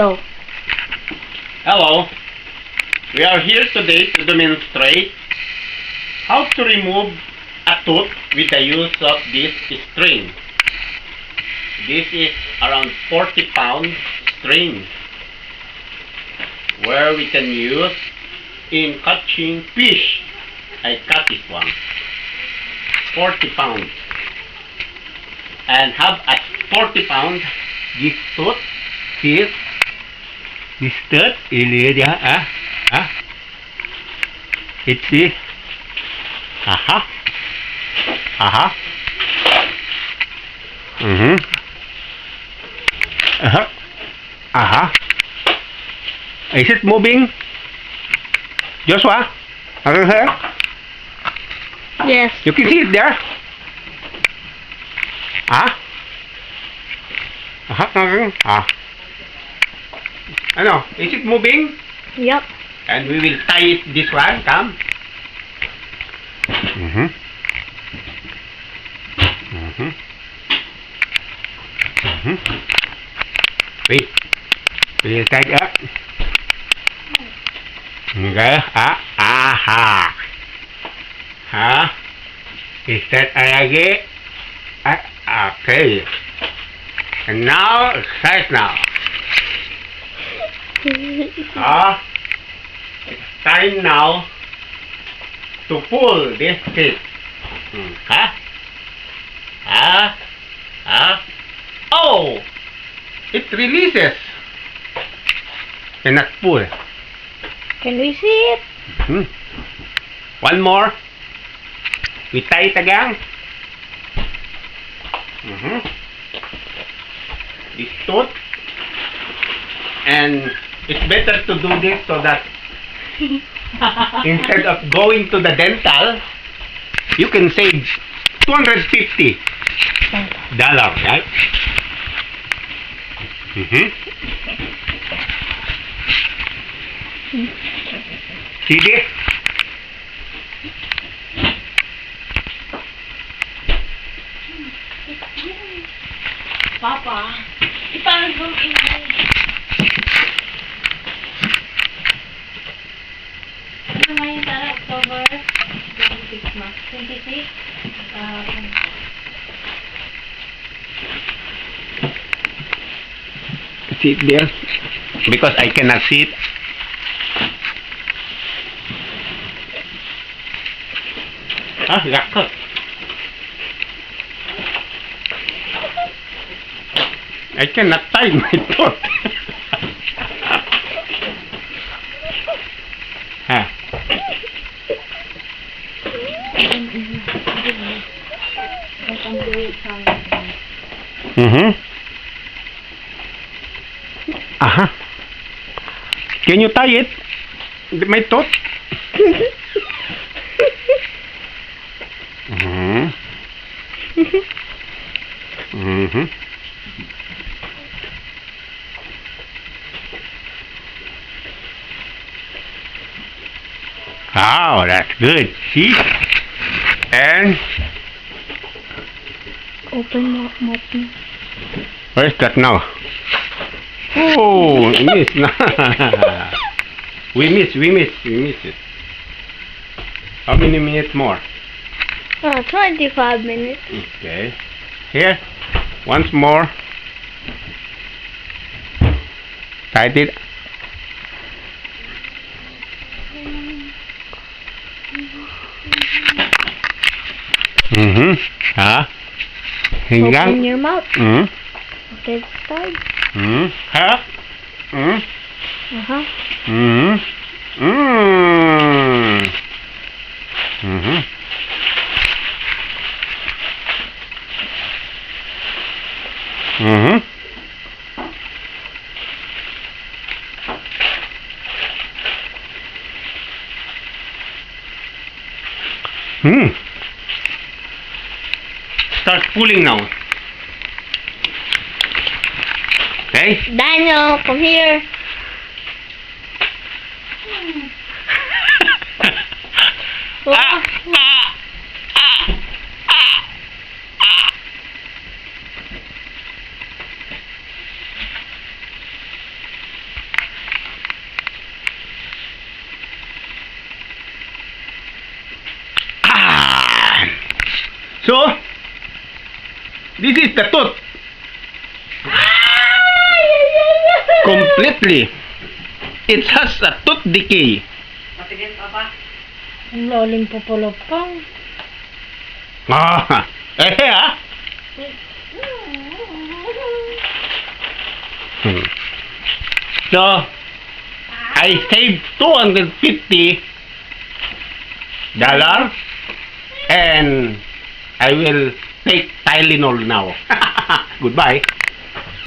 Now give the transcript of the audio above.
Go. Hello. We are here today to demonstrate how to remove a tooth with the use of this string. This is around 40-pound string where we can use in catching fish. I cut this one. 40 pounds. And have at 40 pounds this tooth. This tooth. It's this. Aha. Aha. Aha. Is it moving? Joshua? Yes. You can see it there? Ano? Is it moving? Yep. And we will tie it this one. Come. Wait. We will tie it up. Okay. Aha. Is that lagi? Okay. And now, exercise now. It's time now to pull this teeth. Oh! It releases. Cannot pull. Can we see it? One more. We tie it again. This tooth. And it's better to do this so that instead of going to the dental, you can save $250, right? See this? Papa, iparang go in. Ano nga yung tara? October 26 ma? 26? See it there? Because I cannot see it. Yakat. I cannot tie my foot. Can you tie it? My tooth? Oh, that's good. See? And Open up. where's that now? Oh, miss. we miss it. How many minutes more? 25 minutes. Okay. Here. Once more. Tight it. Hinggang. Open your mouth. Okay, start. Start pulling now. Okay? Daniel, come here. So, this is the tooth. Completely. It has a tooth decay. Patigil pa ba? Ang lalim pa pala pang. Ah, ah. Hmm. So, I saved $250 and I will take Tylenol now. Goodbye.